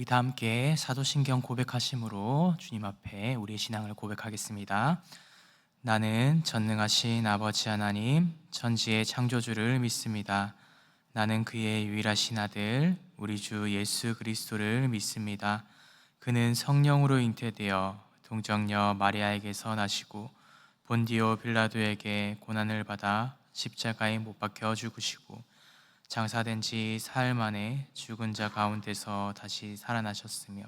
우리 다 함께 사도신경 고백하심으로 주님 앞에 우리의 신앙을 고백하겠습니다. 나는 전능하신 아버지 하나님, 천지의 창조주를 믿습니다. 나는 그의 유일하신 아들, 우리 주 예수 그리스도를 믿습니다. 그는 성령으로 잉태되어 동정녀 마리아에게서 나시고 본디오 빌라도에게 고난을 받아 십자가에 못 박혀 죽으시고 장사된 지 사흘 만에 죽은 자 가운데서 다시 살아나셨으며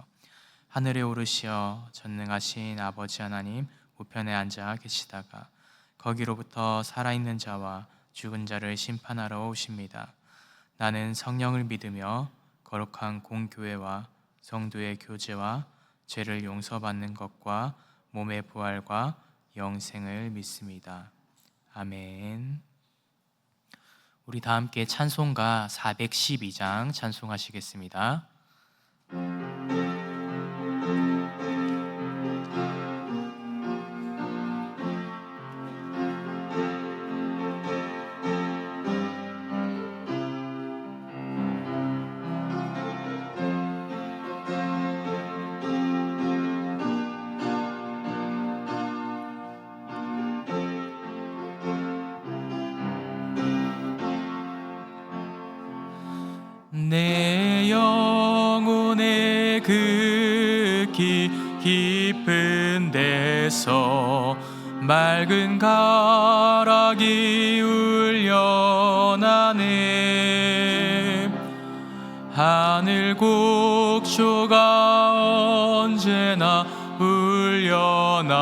하늘에 오르시어 전능하신 아버지 하나님 우편에 앉아 계시다가 거기로부터 살아있는 자와 죽은 자를 심판하러 오십니다. 나는 성령을 믿으며 거룩한 공교회와 성도의 교제와 죄를 용서받는 것과 몸의 부활과 영생을 믿습니다. 아멘. 우리 다 함께 찬송가 412장 찬송하시겠습니다. 내 영혼의 그 깊은 데서 맑은 가락이 울려나네. 하늘 곡조가 언제나 울려나와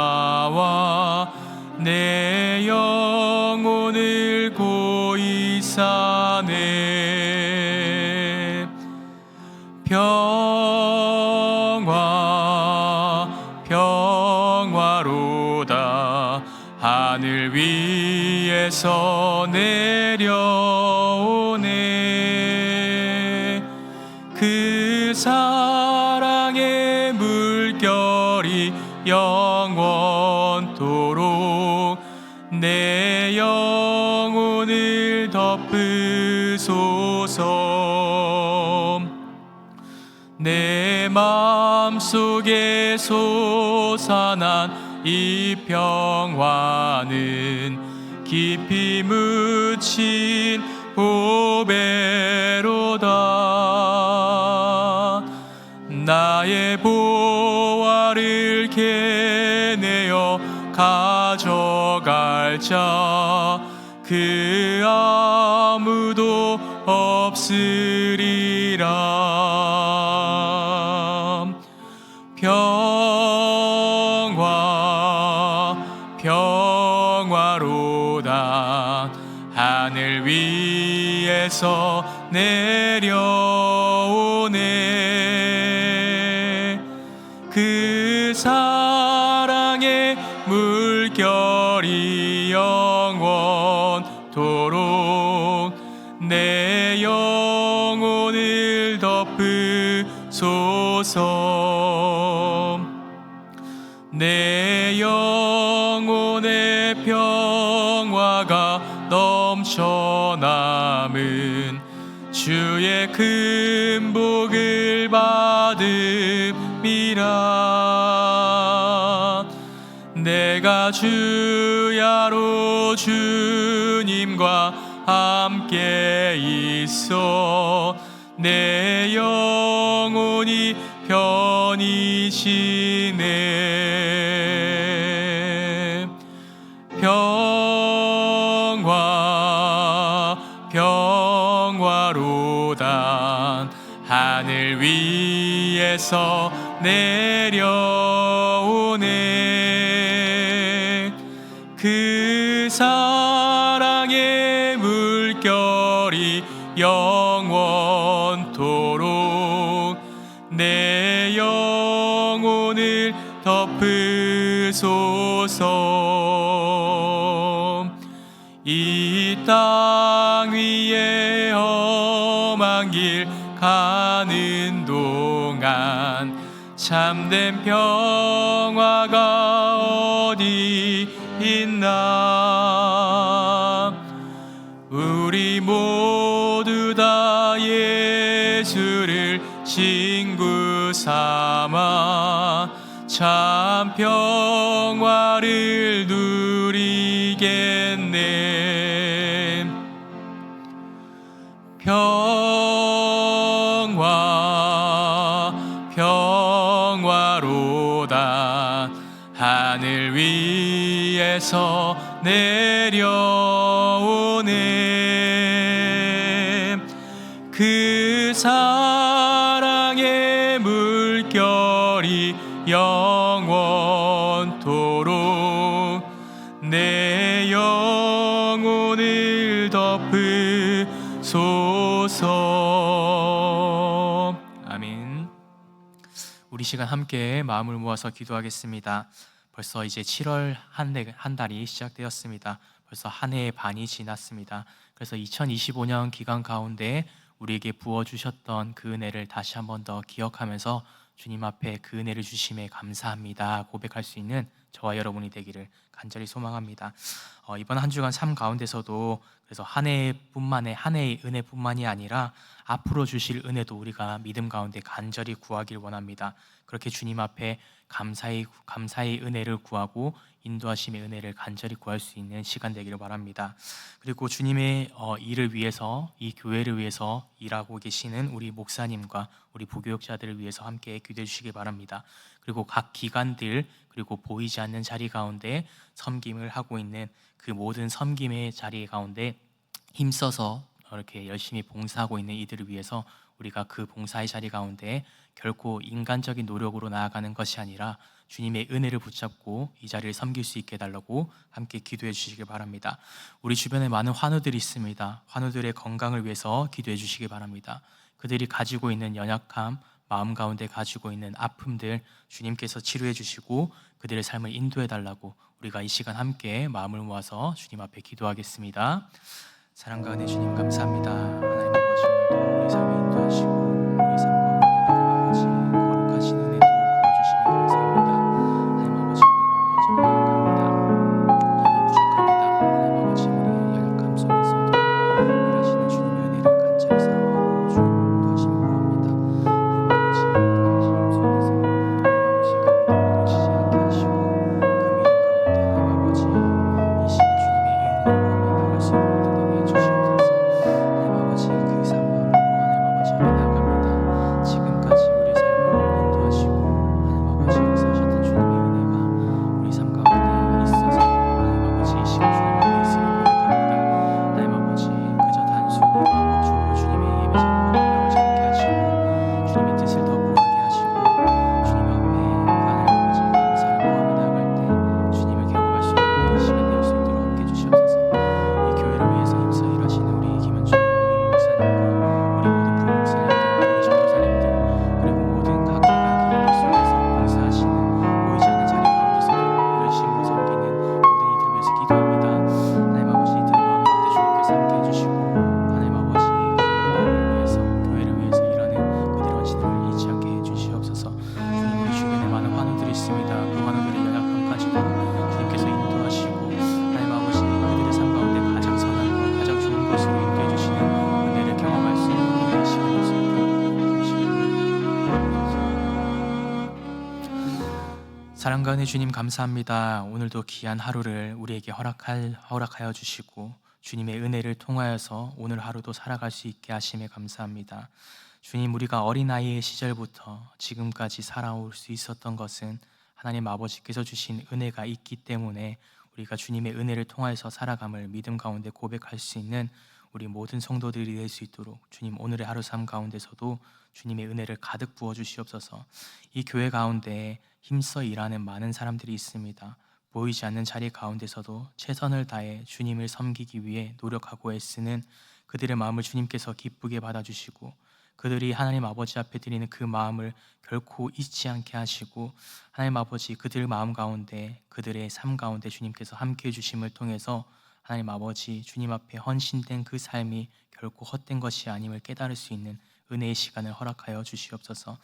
내 영혼을 고이 사네. 평화로다 하늘 위에서 내려오네. 그 사랑의 물결이 영원토록 내 영혼을 덮으소서. 내 마음속에 솟아난 이 평화는 깊이 묻힌 보배로다. 나의 보화를 캐내어 가져갈 자 그 아무도 없으리라. 평화로다 하늘 위에서 내려오네. 그 사랑의 물결이 영원토록 내 영혼을 덮으소서. 내 영혼의 평화가 넘쳐남은 주의 큰 복을 받음이라. 내가 주야로 주님과 함께 있어 내 영혼이 편이시네. 평화로다 하늘 위에서 내려오네. 그 사랑의 물결이 영원토록 내 영혼을 덮으소서. 이 땅 위에 험한 길 가는 동안 참된 평화가 어디 있나. 우리 모두 다 예수를 친구 삼아 참 평화를 누리겠네. 평화로다 하늘 위에서 내려오네. 그 사랑의 물결이 영원토록 내 영혼을 덮으소서. 아멘. 우리 시간 함께 마음을 모아서 기도하겠습니다. 벌써 이제 7월 한 달이 시작되었습니다. 벌써 한 해의 반이 지났습니다. 그래서 2025년 기간 가운데 우리에게 부어주셨던 그 은혜를 다시 한 번 더 기억하면서 주님 앞에 그 은혜를 주심에 감사합니다 고백할 수 있는 저와 여러분이 되기를 간절히 소망합니다. 이번 한 주간 삶 가운데서도 그래서 한 해의 은혜뿐만이 아니라 앞으로 주실 은혜도 우리가 믿음 가운데 간절히 구하길 원합니다. 그렇게 주님 앞에 감사의 은혜를 구하고 인도하심의 은혜를 간절히 구할 수 있는 시간 되기를 바랍니다. 그리고 주님의 일을 위해서, 이 교회를 위해서 일하고 계시는 우리 목사님과 우리 부교육자들을 위해서 함께 기도해 주시기 바랍니다. 그리고 각 기관들, 그리고 보이지 않는 자리 가운데 섬김을 하고 있는 그 모든 섬김의 자리 가운데 힘써서 이렇게 열심히 봉사하고 있는 이들을 위해서 우리가 그 봉사의 자리 가운데 결코 인간적인 노력으로 나아가는 것이 아니라 주님의 은혜를 붙잡고 이 자리를 섬길 수 있게 해달라고 함께 기도해 주시길 바랍니다. 우리 주변에 많은 환우들이 있습니다. 환우들의 건강을 위해서 기도해 주시기 바랍니다. 그들이 가지고 있는 연약함, 마음 가운데 가지고 있는 아픔들 주님께서 치료해 주시고 그들의 삶을 인도해 달라고 우리가 이 시간 함께 마음을 모아서 주님 앞에 기도하겠습니다. 사랑과 은혜 주님 감사합니다. 하나님 아버지, 오늘도 우리 삶을 인도하시고 우리 삶 가운데 하나님 아버지 거룩하신 은혜도 부어주시면 감사합니다. 하나님 아버지, 우리는 여전히 약합니다. 힘이 부족합니다. 하나님 아버지, 우리의 연약함 속에서도 일하시는 주님의 은혜를 간절히 사모하고 주님 인도하시면 구합니다. 하나님 아버지, 그렇게 하신 힘 속에서 하나님 아버지 그 믿음을 놓치지 않게 하시고 그 믿음 가운데 하나님 아버지 이 시간 주님의 은혜를 구하며 나갈 수 있는 우리들 되게 해주시옵소서. 하나님 아버지 그 사모함으로 하나님 아버지 앞에 나아갑니다. 지금까지 우리의 삶을 인도하시고 하나님 아버지 역사하셨던 주님의 은혜가 우리 삶 가운데 있어서 하나님 아버지 이 시간 주님 앞에 있음을 고백합니다. 하나님 아버지 그저 단순히 반복적으로 주님의 예배 자리 가운데 나오지 않게 하시고 주님의 뜻을 더 구하게 하시고 주님 앞에 하나님 아버지 감사를 구하며 나아갈 때 주님을 경험할 수 있는 이 시간 될 수 있도록 함께 해주시옵소서. 이 교회를 위해서 힘써 일하시는 우리 김현중 우리 목사님과 우리 모든 부목사님들, 우리 전도사님들, 그리고 모든 각 기관들 속에서 봉사하시는 보이지 않는 자리 가운데서도 열심으로 섬기는 모든 이들을 위해서 기도합니다. 하나님 아버지 이들의 마음 가운데 주님께서 함께 해주시고 하나님 아버지 그 나를 위해서 교회를 위해서 일하는 그들의 헌신을 잊지 않게 해주시옵소서. 주님 우리 주변에 많은 환우들이 있습니다. 그 환우들의 연약함까지도 주님께서 인도하시고 하나님 아버지 그들의 삶 가운데 가장 선한 것, 가장 좋은 것으로 인도해 주시는 은혜를 경험할 수 있는 우리의 시간이 될 수 있도록 사랑과 은혜 주님 감사합니다. 오늘도 귀한 하루를 우리에게 허락하여 주시고 주님의 은혜를 통하여서 오늘 하루도 살아갈 수 있게 하심에 감사합니다. 주님 우리가 어린아이의 시절부터 지금까지 살아올 수 있었던 것은 하나님 아버지께서 주신 은혜가 있기 때문에 우리가 주님의 은혜를 통하여서 살아감을 믿음 가운데 고백할 수 있는 우리 모든 성도들이 될 수 있도록 주님 오늘의 하루 삶 가운데서도 주님의 은혜를 가득 부어 주시옵소서. 이 교회 가운데 힘써 일하는 많은 사람들이 있습니다. 보이지 않는 자리 가운데서도 최선을 다해 주님을 섬기기 위해 노력하고 애쓰는 그들의 마음을 주님께서 기쁘게 받아주시고 그들이 하나님 아버지 앞에 드리는 그 마음을 결코 잊지 않게 하시고 하나님 아버지 그들 마음 가운데 그들의 삶 가운데 주님께서 함께해 주심을 통해서 하나님 아버지 주님 앞에 헌신된 그 삶이 결코 헛된 것이 아님을 깨달을 수 있는 은혜의 시간을 허락하여 주시옵소서.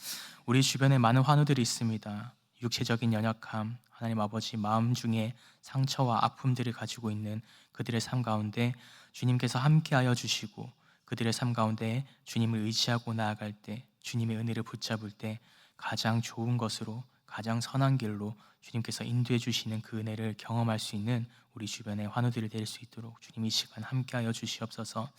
우리 주변에 많은 환우들이 있습니다. 육체적인 연약함, 하나님 아버지 마음 중에 상처와 아픔들을 가지고 있는 그들의 삶 가운데 주님께서 함께하여 주시고 그들의 삶 가운데 주님을 의지하고 나아갈 때 주님의 은혜를 붙잡을 때 가장 좋은 것으로, 가장 선한 길로 주님께서 인도해 주시는 그 은혜를 경험할 수 있는 우리 주변의 환우들이 될 수 있도록 주님 이 시간 함께하여 주시옵소서.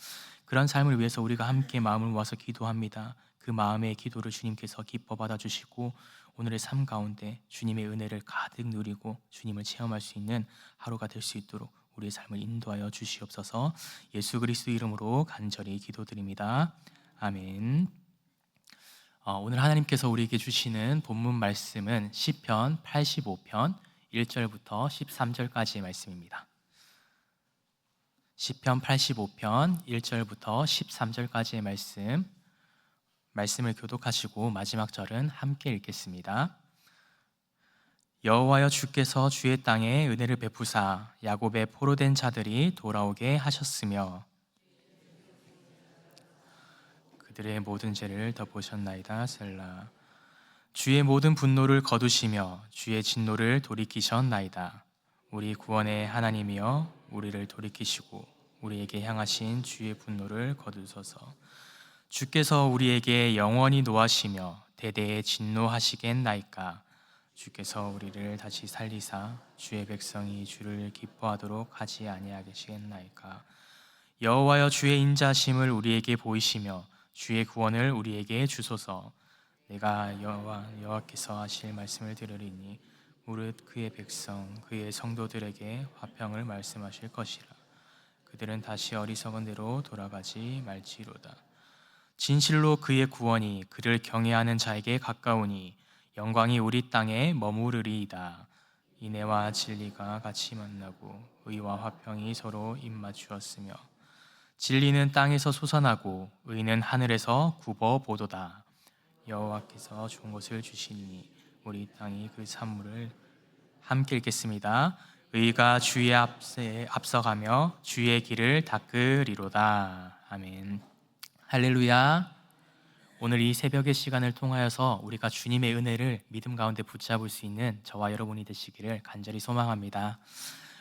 그런 삶을 위해서 우리가 함께 마음을 모아서 기도합니다. 그 마음의 기도를 주님께서 기뻐 받아주시고 오늘의 삶 가운데 주님의 은혜를 가득 누리고 주님을 체험할 수 있는 하루가 될 수 있도록 우리의 삶을 인도하여 주시옵소서. 예수 그리스도 이름으로 간절히 기도드립니다. 아멘. 오늘 하나님께서 우리에게 주시는 본문 말씀은 시편 85편 1절부터 13절까지의 말씀입니다. 시편 85편 1절부터 13절까지의 말씀을 교독하시고 마지막 절은 함께 읽겠습니다. 여호와여, 주께서 주의 땅에 은혜를 베푸사 야곱의 포로된 자들이 돌아오게 하셨으며 그들의 모든 죄를 덮으셨나이다. 셀라. 주의 모든 분노를 거두시며 주의 진노를 돌이키셨나이다. 우리 구원의 하나님이여, 우리를 돌이키시고 우리에게 향하신 주의 분노를 거두소서. 주께서 우리에게 영원히 노하시며 대대에 진노하시겠나이까. 주께서 우리를 다시 살리사 주의 백성이 주를 기뻐하도록 하지 아니하시겠나이까. 여호와여, 주의 인자심을 우리에게 보이시며 주의 구원을 우리에게 주소서. 내가 여호와께서 하실 말씀을 들으리니 무릇 그의 백성 그의 성도들에게 화평을 말씀하실 것이라. 그들은 다시 어리석은 대로 돌아가지 말지로다. 진실로 그의 구원이 그를 경외하는 자에게 가까우니 영광이 우리 땅에 머무르리이다. 인애와 진리가 같이 만나고 의와 화평이 서로 입맞추었으며 진리는 땅에서 솟아나고 의는 하늘에서 굽어보도다. 여호와께서 좋은 것을 주시니 우리 땅이 그 산물을 함께 읽겠습니다. 의가 주의 앞에 앞서가며 주의 길을 닦으리로다. 아멘. 할렐루야. 오늘 이 새벽의 시간을 통하여서 우리가 주님의 은혜를 믿음 가운데 붙잡을 수 있는 저와 여러분이 되시기를 간절히 소망합니다.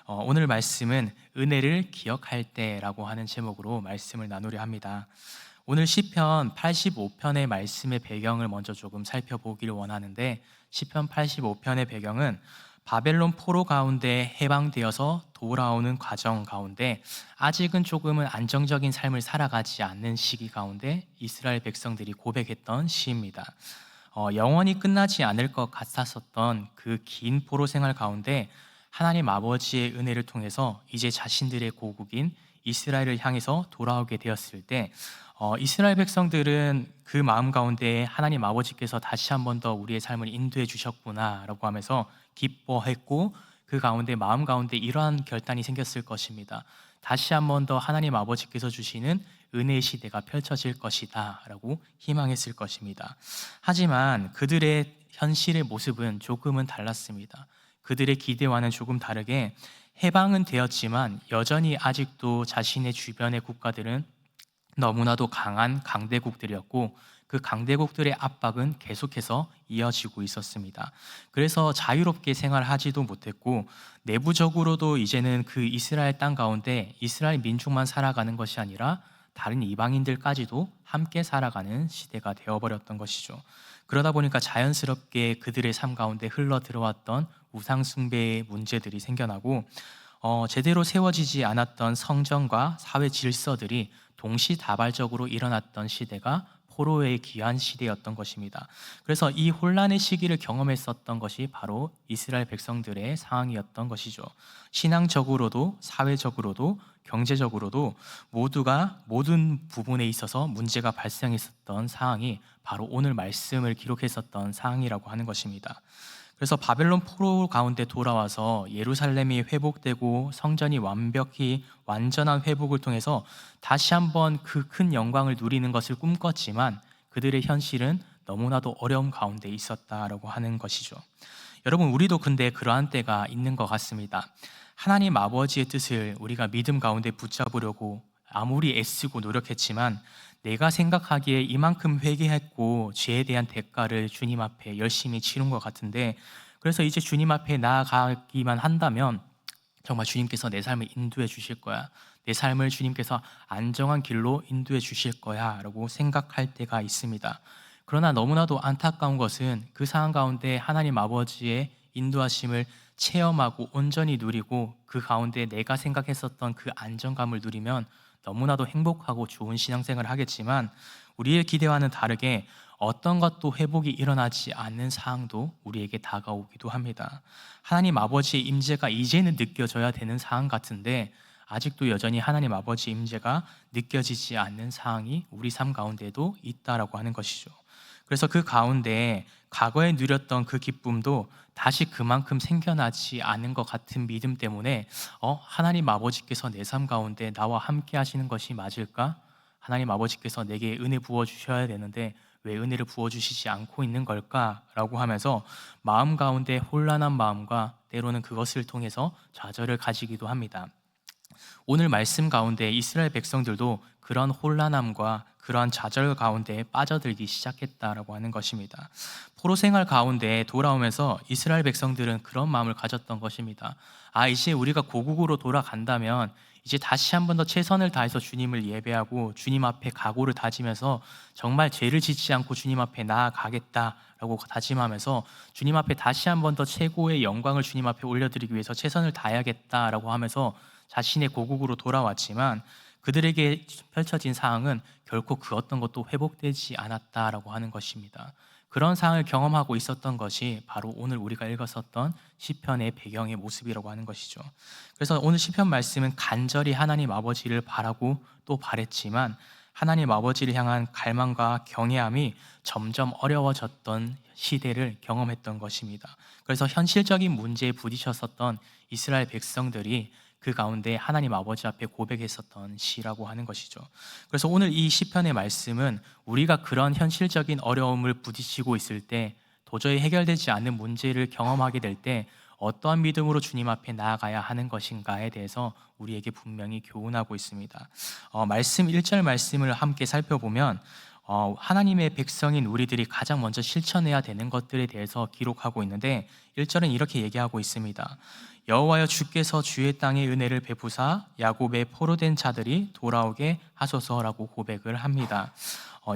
오늘 말씀은 은혜를 기억할 때라고 하는 제목으로 말씀을 나누려 합니다. 오늘 시편 85편의 말씀의 배경을 먼저 조금 살펴보기를 원하는데, 시편 85편의 배경은 바벨론 포로 가운데 해방되어서 돌아오는 과정 가운데 아직은 조금은 안정적인 삶을 살아가지 않는 시기 가운데 이스라엘 백성들이 고백했던 시입니다. 영원히 끝나지 않을 것 같았었던 그 긴 포로 생활 가운데 하나님 아버지의 은혜를 통해서 이제 자신들의 고국인 이스라엘을 향해서 돌아오게 되었을 때 이스라엘 백성들은 그 마음 가운데 하나님 아버지께서 다시 한 번 더 우리의 삶을 인도해 주셨구나 라고 하면서 기뻐했고, 그 가운데 마음 가운데 이러한 결단이 생겼을 것입니다. 다시 한 번 더 하나님 아버지께서 주시는 은혜의 시대가 펼쳐질 것이다 라고 희망했을 것입니다. 하지만 그들의 현실의 모습은 조금은 달랐습니다. 그들의 기대와는 조금 다르게 해방은 되었지만 여전히 아직도 자신의 주변의 국가들은 너무나도 강한 강대국들이었고 그 강대국들의 압박은 계속해서 이어지고 있었습니다. 그래서 자유롭게 생활하지도 못했고 내부적으로도 이제는 그 이스라엘 땅 가운데 이스라엘 민족만 살아가는 것이 아니라 다른 이방인들까지도 함께 살아가는 시대가 되어버렸던 것이죠. 그러다 보니까 자연스럽게 그들의 삶 가운데 흘러 들어왔던 우상 숭배의 문제들이 생겨나고 제대로 세워지지 않았던 성정과 사회 질서들이 동시다발적으로 일어났던 시대가 포로의 귀한 시대였던 것입니다. 그래서 이 혼란의 시기를 경험했었던 것이 바로 이스라엘 백성들의 상황이었던 것이죠. 신앙적으로도 사회적으로도 경제적으로도 모두가 모든 부분에 있어서 문제가 발생했었던 상황이 바로 오늘 말씀을 기록했었던 상황이라고 하는 것입니다. 그래서 바벨론 포로 가운데 돌아와서 예루살렘이 회복되고 성전이 완벽히 완전한 회복을 통해서 다시 한번 그 큰 영광을 누리는 것을 꿈꿨지만 그들의 현실은 너무나도 어려움 가운데 있었다라고 하는 것이죠. 여러분, 우리도 근데 그러한 때가 있는 것 같습니다. 하나님 아버지의 뜻을 우리가 믿음 가운데 붙잡으려고 아무리 애쓰고 노력했지만 내가 생각하기에 이만큼 회개했고 죄에 대한 대가를 주님 앞에 열심히 치른 것 같은데, 그래서 이제 주님 앞에 나아가기만 한다면 정말 주님께서 내 삶을 인도해 주실 거야, 내 삶을 주님께서 안정한 길로 인도해 주실 거야 라고 생각할 때가 있습니다. 그러나 너무나도 안타까운 것은 그 상황 가운데 하나님 아버지의 인도하심을 체험하고 온전히 누리고 그 가운데 내가 생각했었던 그 안정감을 누리면 너무나도 행복하고 좋은 신앙생활을 하겠지만, 우리의 기대와는 다르게 어떤 것도 회복이 일어나지 않는 상황도 우리에게 다가오기도 합니다. 하나님 아버지의 임재가 이제는 느껴져야 되는 상황 같은데 아직도 여전히 하나님 아버지의 임재가 느껴지지 않는 상황이 우리 삶 가운데도 있다라고 하는 것이죠. 그래서 그 가운데 과거에 누렸던 그 기쁨도 다시 그만큼 생겨나지 않은 것 같은 믿음 때문에 하나님 아버지께서 내 삶 가운데 나와 함께 하시는 것이 맞을까? 하나님 아버지께서 내게 은혜 부어주셔야 되는데 왜 은혜를 부어주시지 않고 있는 걸까? 라고 하면서 마음 가운데 혼란한 마음과 때로는 그것을 통해서 좌절을 가지기도 합니다. 오늘 말씀 가운데 이스라엘 백성들도 그런 혼란함과 그러한 좌절 가운데 빠져들기 시작했다라고 하는 것입니다. 포로 생활 가운데 돌아오면서 이스라엘 백성들은 그런 마음을 가졌던 것입니다. 이제 우리가 고국으로 돌아간다면 이제 다시 한 번 더 최선을 다해서 주님을 예배하고 주님 앞에 각오를 다지면서 정말 죄를 짓지 않고 주님 앞에 나아가겠다라고 다짐하면서 주님 앞에 다시 한 번 더 최고의 영광을 주님 앞에 올려드리기 위해서 최선을 다해야겠다라고 하면서 자신의 고국으로 돌아왔지만 그들에게 펼쳐진 상황은 결코 그 어떤 것도 회복되지 않았다라고 하는 것입니다. 그런 상황을 경험하고 있었던 것이 바로 오늘 우리가 읽었었던 시편의 배경의 모습이라고 하는 것이죠. 그래서 오늘 시편 말씀은 간절히 하나님 아버지를 바라고 또 바랬지만 하나님 아버지를 향한 갈망과 경외함이 점점 어려워졌던 시대를 경험했던 것입니다. 그래서 현실적인 문제에 부딪혔었던 이스라엘 백성들이 그 가운데 하나님 아버지 앞에 고백했었던 시라고 하는 것이죠. 그래서 오늘 이 시편의 말씀은 우리가 그런 현실적인 어려움을 부딪히고 있을 때, 도저히 해결되지 않는 문제를 경험하게 될 때 어떠한 믿음으로 주님 앞에 나아가야 하는 것인가에 대해서 우리에게 분명히 교훈하고 있습니다. 말씀 1절 말씀을 함께 살펴보면 하나님의 백성인 우리들이 가장 먼저 실천해야 되는 것들에 대해서 기록하고 있는데 1절은 이렇게 얘기하고 있습니다. 여호와여, 주께서 주의 땅에 은혜를 베푸사 야곱의 포로된 자들이 돌아오게 하소서라고 고백을 합니다.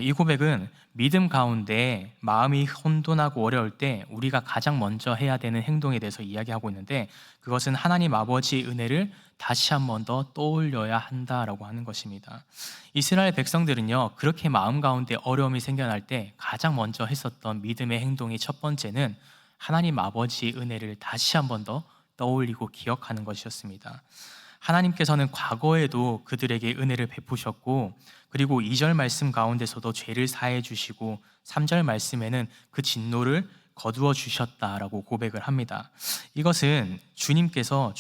이 고백은 믿음 가운데 마음이 혼돈하고 어려울 때 우리가 가장 먼저 해야 되는 행동에 대해서 이야기하고 있는데, 그것은 하나님 아버지의 은혜를 다시 한 번 더 떠올려야 한다라고 하는 것입니다. 이스라엘 백성들은요, 그렇게 마음 가운데 어려움이 생겨날 때 가장 먼저 했었던 믿음의 행동의 첫 번째는 하나님 아버지의 은혜를 다시 한 번 더 떠올리고 기억하는 것이었습니다. 하나님께서는 과거에도 그들에게 은혜를 베푸셨고, 그리고 2절 말씀 가운데서도 죄를 사해 주시고 3절 말씀에는 그 진노를 거두어 주셨다라고 고백을 합니다. 이것은 주님께서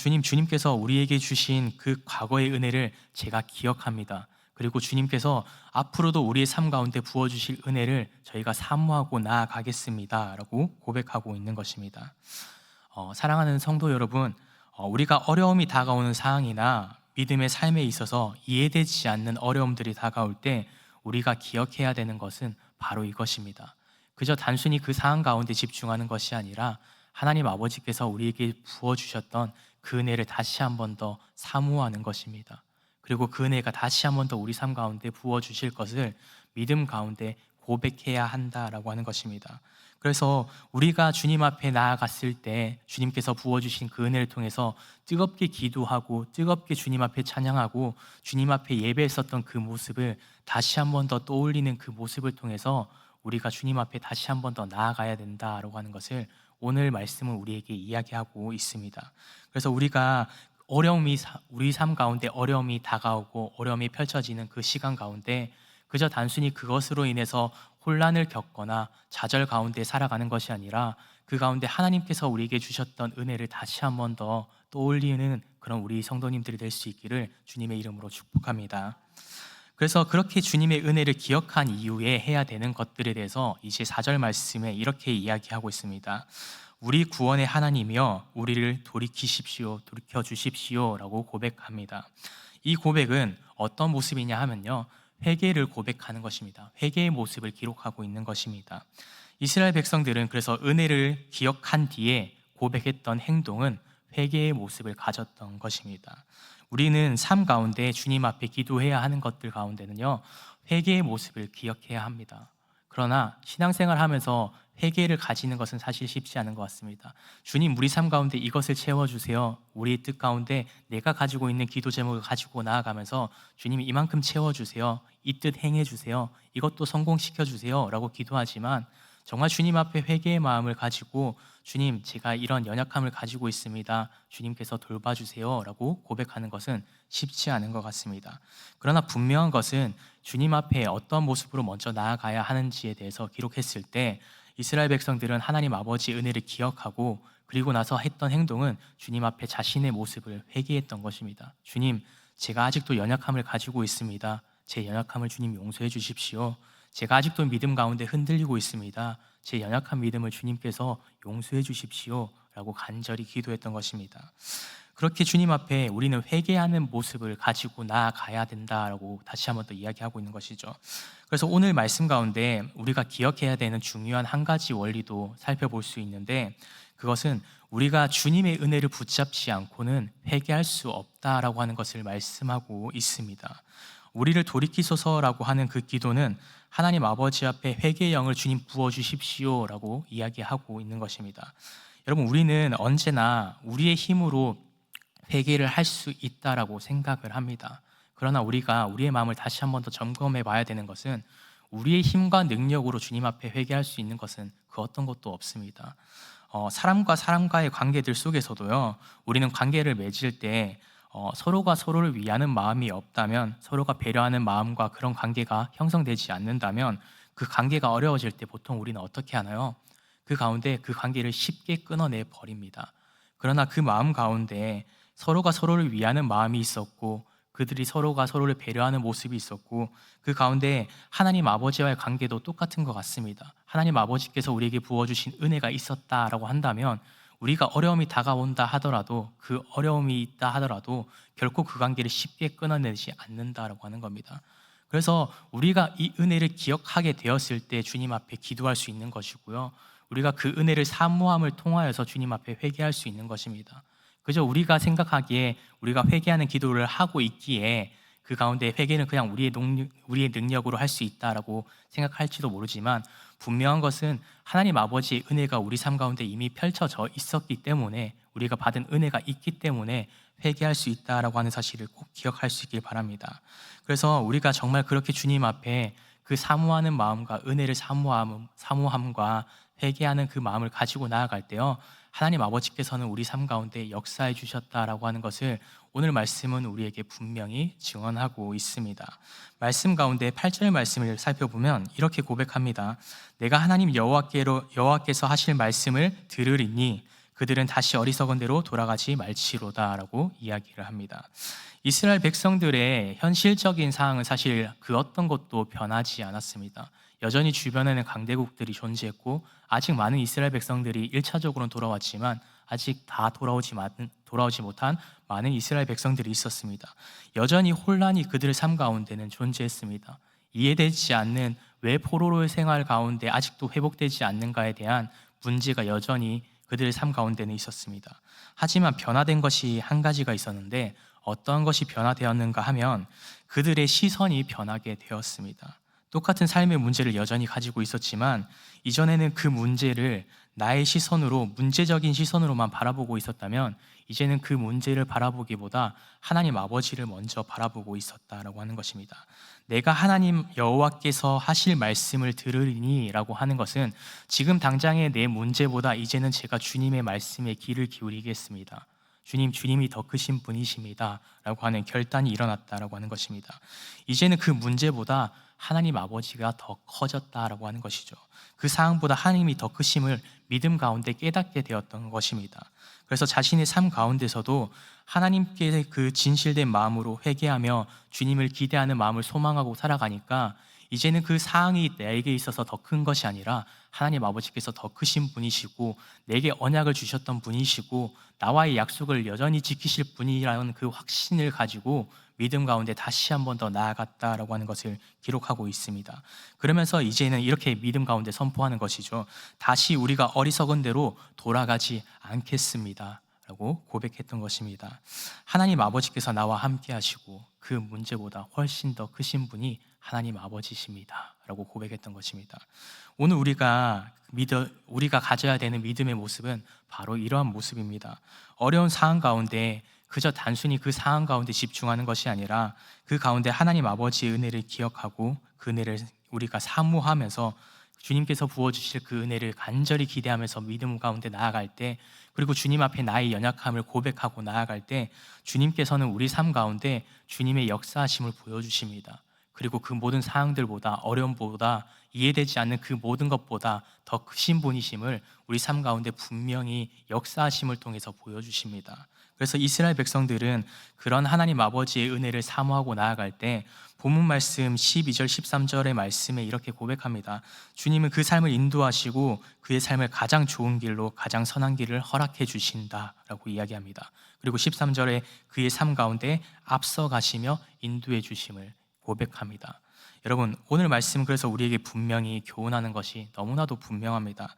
우리에게 주신 그 과거의 은혜를 제가 기억합니다. 그리고 주님께서 앞으로도 우리의 삶 가운데 부어 주실 은혜를 저희가 사모하고 나아가겠습니다 라고 고백하고 있는 것입니다. 사랑하는 성도 여러분, 우리가 어려움이 다가오는 상황이나 믿음의 삶에 있어서 이해되지 않는 어려움들이 다가올 때 우리가 기억해야 되는 것은 바로 이것입니다. 그저 단순히 그 상황 가운데 집중하는 것이 아니라 하나님 아버지께서 우리에게 부어주셨던 그 은혜를 다시 한 번 더 사모하는 것입니다. 그리고 그 은혜가 다시 한 번 더 우리 삶 가운데 부어주실 것을 믿음 가운데 고백해야 한다라고 하는 것입니다. 그래서 우리가 주님 앞에 나아갔을 때 주님께서 부어주신 그 은혜를 통해서 뜨겁게 기도하고 뜨겁게 주님 앞에 찬양하고 주님 앞에 예배했었던 그 모습을 다시 한 번 더 떠올리는 그 모습을 통해서 우리가 주님 앞에 다시 한 번 더 나아가야 된다라고 하는 것을 오늘 말씀은 우리에게 이야기하고 있습니다. 그래서 우리가 우리 삶 가운데 어려움이 다가오고 어려움이 펼쳐지는 그 시간 가운데 그저 단순히 그것으로 인해서 혼란을 겪거나 좌절 가운데 살아가는 것이 아니라 그 가운데 하나님께서 우리에게 주셨던 은혜를 다시 한 번 더 떠올리는 그런 우리 성도님들이 될 수 있기를 주님의 이름으로 축복합니다. 그래서 그렇게 주님의 은혜를 기억한 이후에 해야 되는 것들에 대해서 이제 4절 말씀에 이렇게 이야기하고 있습니다. 우리 구원의 하나님이여 우리를 돌이켜 주십시오 라고 고백합니다. 이 고백은 어떤 모습이냐 하면요, 회개를 고백하는 것입니다. 회개의 모습을 기록하고 있는 것입니다. 이스라엘 백성들은 그래서 은혜를 기억한 뒤에 고백했던 행동은 회개의 모습을 가졌던 것입니다. 우리는 삶 가운데 주님 앞에 기도해야 하는 것들 가운데는요, 회개의 모습을 기억해야 합니다. 그러나 신앙생활 하면서 회개를 가지는 것은 사실 쉽지 않은 것 같습니다. 주님, 우리 삶 가운데 이것을 채워주세요. 우리의 뜻 가운데 내가 가지고 있는 기도 제목을 가지고 나아가면서 주님이 이만큼 채워주세요. 이 뜻 행해주세요. 이것도 성공시켜주세요. 라고 기도하지만 정말 주님 앞에 회개의 마음을 가지고 주님, 제가 이런 연약함을 가지고 있습니다. 주님께서 돌봐주세요. 라고 고백하는 것은 쉽지 않은 것 같습니다. 그러나 분명한 것은 주님 앞에 어떤 모습으로 먼저 나아가야 하는지에 대해서 기록했을 때 이스라엘 백성들은 하나님 아버지의 은혜를 기억하고 그리고 나서 했던 행동은 주님 앞에 자신의 모습을 회개했던 것입니다. 주님, 제가 아직도 연약함을 가지고 있습니다. 제 연약함을 주님 용서해 주십시오. 제가 아직도 믿음 가운데 흔들리고 있습니다. 제 연약한 믿음을 주님께서 용서해 주십시오. 라고 간절히 기도했던 것입니다. 그렇게 주님 앞에 우리는 회개하는 모습을 가지고 나아가야 된다라고 다시 한번 더 이야기하고 있는 것이죠. 그래서 오늘 말씀 가운데 우리가 기억해야 되는 중요한 한 가지 원리도 살펴볼 수 있는데, 그것은 우리가 주님의 은혜를 붙잡지 않고는 회개할 수 없다라고 하는 것을 말씀하고 있습니다. 우리를 돌이키소서라고 하는 그 기도는 하나님 아버지 앞에 회개의 영을 주님 부어주십시오라고 이야기하고 있는 것입니다. 여러분, 우리는 언제나 우리의 힘으로 회개를 할 수 있다라고 생각을 합니다. 그러나 우리가 우리의 마음을 다시 한번 더 점검해 봐야 되는 것은 우리의 힘과 능력으로 주님 앞에 회개할 수 있는 것은 그 어떤 것도 없습니다. 사람과 사람과의 관계들 속에서도요, 우리는 관계를 맺을 때 서로가 서로를 위하는 마음이 없다면, 서로가 배려하는 마음과 그런 관계가 형성되지 않는다면 그 관계가 어려워질 때 보통 우리는 어떻게 하나요? 그 가운데 그 관계를 쉽게 끊어내 버립니다. 그러나 그 마음 가운데 서로가 서로를 위하는 마음이 있었고, 그들이 서로가 서로를 배려하는 모습이 있었고, 그 가운데 하나님 아버지와의 관계도 똑같은 것 같습니다. 하나님 아버지께서 우리에게 부어주신 은혜가 있었다라고 한다면, 우리가 어려움이 다가온다 하더라도, 그 어려움이 있다 하더라도 결코 그 관계를 쉽게 끊어내지 않는다라고 하는 겁니다. 그래서 우리가 이 은혜를 기억하게 되었을 때 주님 앞에 기도할 수 있는 것이고요, 우리가 그 은혜를 사모함을 통하여서 주님 앞에 회개할 수 있는 것입니다. 그저 우리가 생각하기에 우리가 회개하는 기도를 하고 있기에 그 가운데 회개는 그냥 우리의 능력으로 할 수 있다라고 생각할지도 모르지만, 분명한 것은 하나님 아버지의 은혜가 우리 삶 가운데 이미 펼쳐져 있었기 때문에, 우리가 받은 은혜가 있기 때문에 회개할 수 있다라고 하는 사실을 꼭 기억할 수 있길 바랍니다. 그래서 우리가 정말 그렇게 주님 앞에 그 사모하는 마음과 은혜를 사모함과 회개하는 그 마음을 가지고 나아갈 때요, 하나님 아버지께서는 우리 삶 가운데 역사해 주셨다라고 하는 것을 오늘 말씀은 우리에게 분명히 증언하고 있습니다. 말씀 가운데 8절 말씀을 살펴보면 이렇게 고백합니다. 내가 하나님 여호와께서 하실 말씀을 들으리니 그들은 다시 어리석은 대로 돌아가지 말지로다 라고 이야기를 합니다. 이스라엘 백성들의 현실적인 상황은 사실 그 어떤 것도 변하지 않았습니다. 여전히 주변에는 강대국들이 존재했고, 아직 많은 이스라엘 백성들이 1차적으로는 돌아왔지만 아직 다 돌아오지 못한 많은 이스라엘 백성들이 있었습니다. 여전히 혼란이 그들의 삶 가운데는 존재했습니다. 이해되지 않는 왜 포로로의 생활 가운데 아직도 회복되지 않는가에 대한 문제가 여전히 그들의 삶 가운데는 있었습니다. 하지만 변화된 것이 한 가지가 있었는데, 어떤 것이 변화되었는가 하면 그들의 시선이 변하게 되었습니다. 똑같은 삶의 문제를 여전히 가지고 있었지만 이전에는 그 문제를 나의 시선으로, 문제적인 시선으로만 바라보고 있었다면 이제는 그 문제를 바라보기보다 하나님 아버지를 먼저 바라보고 있었다라고 하는 것입니다. 내가 하나님 여호와께서 하실 말씀을 들으리니 라고 하는 것은 지금 당장의 내 문제보다 이제는 제가 주님의 말씀에 귀를 기울이겠습니다. 주님이 더 크신 분이십니다 라고 하는 결단이 일어났다라고 하는 것입니다. 이제는 그 문제보다 하나님 아버지가 더 커졌다라고 하는 것이죠. 그 상황보다 하나님이 더 크심을 믿음 가운데 깨닫게 되었던 것입니다. 그래서 자신의 삶 가운데서도 하나님께 그 진실된 마음으로 회개하며 주님을 기대하는 마음을 소망하고 살아가니까 이제는 그 상황이 내게 있어서 더 큰 것이 아니라 하나님 아버지께서 더 크신 분이시고 내게 언약을 주셨던 분이시고 나와의 약속을 여전히 지키실 분이라는 그 확신을 가지고 믿음 가운데 다시 한 번 더 나아갔다라고 하는 것을 기록하고 있습니다. 그러면서 이제는 이렇게 믿음 가운데 선포하는 것이죠. 다시 우리가 어리석은 대로 돌아가지 않겠습니다 라고 고백했던 것입니다. 하나님 아버지께서 나와 함께 하시고 그 문제보다 훨씬 더 크신 분이 하나님 아버지십니다 라고 고백했던 것입니다. 오늘 우리가 가져야 되는 믿음의 모습은 바로 이러한 모습입니다. 어려운 상황 가운데 그저 단순히 그 상황 가운데 집중하는 것이 아니라 그 가운데 하나님 아버지의 은혜를 기억하고 그 은혜를 우리가 사모하면서 주님께서 부어주실 그 은혜를 간절히 기대하면서 믿음 가운데 나아갈 때, 그리고 주님 앞에 나의 연약함을 고백하고 나아갈 때 주님께서는 우리 삶 가운데 주님의 역사하심을 보여주십니다. 그리고 그 모든 상황들보다, 어려움보다, 이해되지 않는 그 모든 것보다 더 크신 분이심을 우리 삶 가운데 분명히 역사하심을 통해서 보여주십니다. 그래서 이스라엘 백성들은 그런 하나님 아버지의 은혜를 사모하고 나아갈 때 본문 말씀 12절 13절의 말씀에 이렇게 고백합니다. 주님은 그 삶을 인도하시고 그의 삶을 가장 좋은 길로, 가장 선한 길을 허락해 주신다라고 이야기합니다. 그리고 13절에 그의 삶 가운데 앞서 가시며 인도해 주심을 고백합니다. 여러분, 오늘 말씀 그래서 우리에게 분명히 교훈하는 것이 너무나도 분명합니다.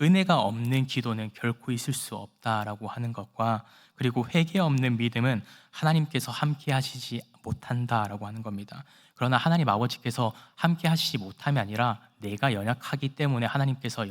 은혜가 없는 기도는 결코 있을 수 없다라고 하는 것과, 그리고 회개 없는 믿음은 하나님께서 함께 하시지 못한다라고 하는 겁니다. 그러나 하나님 아버지께서 함께 하시지 못함이 아니라 내가 연약하기 때문에 하나님께서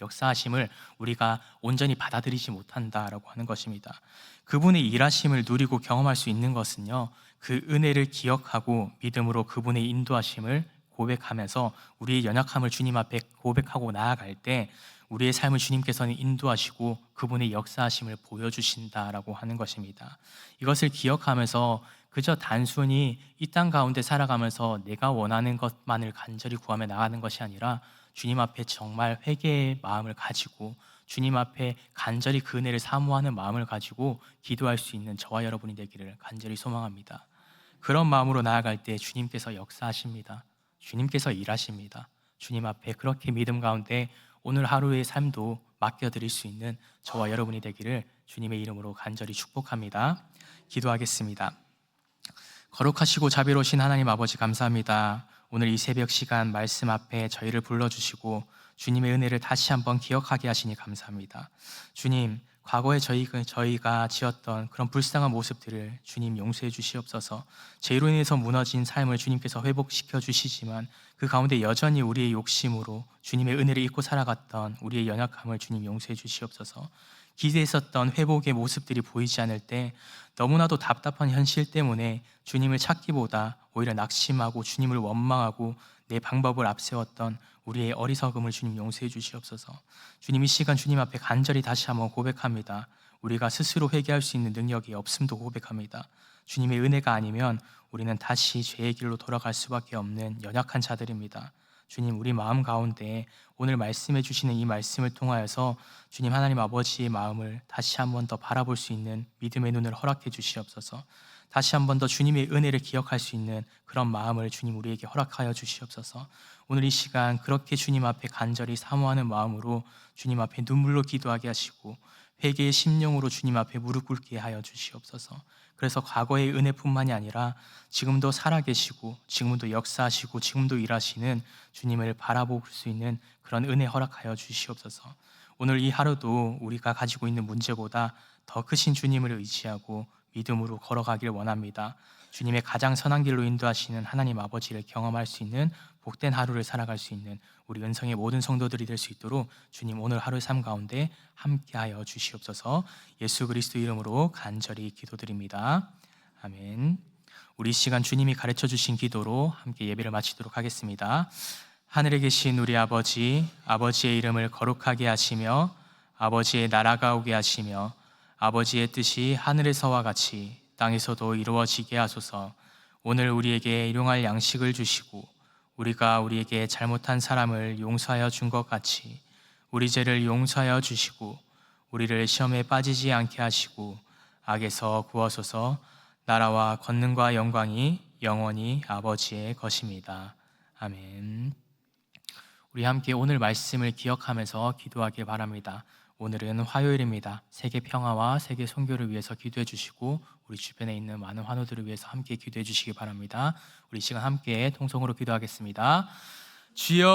역사하심을 우리가 온전히 받아들이지 못한다라고 하는 것입니다. 그분의 일하심을 누리고 경험할 수 있는 것은요, 그 은혜를 기억하고 믿음으로 그분의 인도하심을 고백하면서 우리의 연약함을 주님 앞에 고백하고 나아갈 때 우리의 삶을 주님께서는 인도하시고 그분의 역사하심을 보여주신다라고 하는 것입니다. 이것을 기억하면서 그저 단순히 이 땅 가운데 살아가면서 내가 원하는 것만을 간절히 구하며 나가는 것이 아니라 주님 앞에 정말 회개의 마음을 가지고 주님 앞에 간절히 그 은혜를 사모하는 마음을 가지고 기도할 수 있는 저와 여러분이 되기를 간절히 소망합니다. 그런 마음으로 나아갈 때 주님께서 역사하십니다. 주님께서 일하십니다. 주님 앞에 그렇게 믿음 가운데 오늘 하루의 삶도 맡겨드릴 수 있는 저와 여러분이 되기를 주님의 이름으로 간절히 축복합니다. 기도하겠습니다. 거룩하시고 자비로우신 하나님 아버지, 감사합니다. 오늘 이 새벽 시간 말씀 앞에 저희를 불러주시고 주님의 은혜를 다시 한번 기억하게 하시니 감사합니다. 주님, 과거에 저희가 지었던 그런 불쌍한 모습들을 주님 용서해 주시옵소서. 죄로 인해서 무너진 삶을 주님께서 회복시켜 주시지만 그 가운데 여전히 우리의 욕심으로 주님의 은혜를 잊고 살아갔던 우리의 연약함을 주님 용서해 주시옵소서. 기대했었던 회복의 모습들이 보이지 않을 때 너무나도 답답한 현실 때문에 주님을 찾기보다 오히려 낙심하고 주님을 원망하고 내 방법을 앞세웠던 우리의 어리석음을 주님 용서해 주시옵소서. 주님, 이 시간 주님 앞에 간절히 다시 한번 고백합니다. 우리가 스스로 회개할 수 있는 능력이 없음도 고백합니다. 주님의 은혜가 아니면 우리는 다시 죄의 길로 돌아갈 수밖에 없는 연약한 자들입니다. 주님, 우리 마음 가운데 오늘 말씀해 주시는 이 말씀을 통하여서 주님 하나님 아버지의 마음을 다시 한번 더 바라볼 수 있는 믿음의 눈을 허락해 주시옵소서. 다시 한번 더 주님의 은혜를 기억할 수 있는 그런 마음을 주님 우리에게 허락하여 주시옵소서. 오늘 이 시간 그렇게 주님 앞에 간절히 사모하는 마음으로 주님 앞에 눈물로 기도하게 하시고 회개의 심령으로 주님 앞에 무릎 꿇게 하여 주시옵소서. 그래서 과거의 은혜뿐만이 아니라 지금도 살아계시고 지금도 역사하시고 지금도 일하시는 주님을 바라볼 수 있는 그런 은혜 허락하여 주시옵소서. 오늘 이 하루도 우리가 가지고 있는 문제보다 더 크신 주님을 의지하고 믿음으로 걸어가길 원합니다. 주님의 가장 선한 길로 인도하시는 하나님 아버지를 경험할 수 있는 복된 하루를 살아갈 수 있는 우리 은성의 모든 성도들이 될 수 있도록 주님 오늘 하루의 삶 가운데 함께하여 주시옵소서. 예수 그리스도 이름으로 간절히 기도드립니다. 아멘. 우리 시간 주님이 가르쳐 주신 기도로 함께 예배를 마치도록 하겠습니다. 하늘에 계신 우리 아버지, 아버지의 이름을 거룩하게 하시며 아버지의 나라가 오게 하시며 아버지의 뜻이 하늘에서와 같이 땅에서도 이루어지게 하소서. 오늘 우리에게 일용할 양식을 주시고 우리가 우리에게 잘못한 사람을 용서하여 준 것 같이 우리 죄를 용서하여 주시고 우리를 시험에 빠지지 않게 하시고 악에서 구하소서. 나라와 권능과 영광이 영원히 아버지의 것입니다. 아멘. 우리 함께 오늘 말씀을 기억하면서 기도하길 바랍니다. 오늘은 화요일입니다. 세계 평화와 세계 선교를 위해서 기도해 주시고 우리 주변에 있는 많은 환우들을 위해서 함께 기도해 주시기 바랍니다. 우리 시간 함께 통성으로 기도하겠습니다. 주여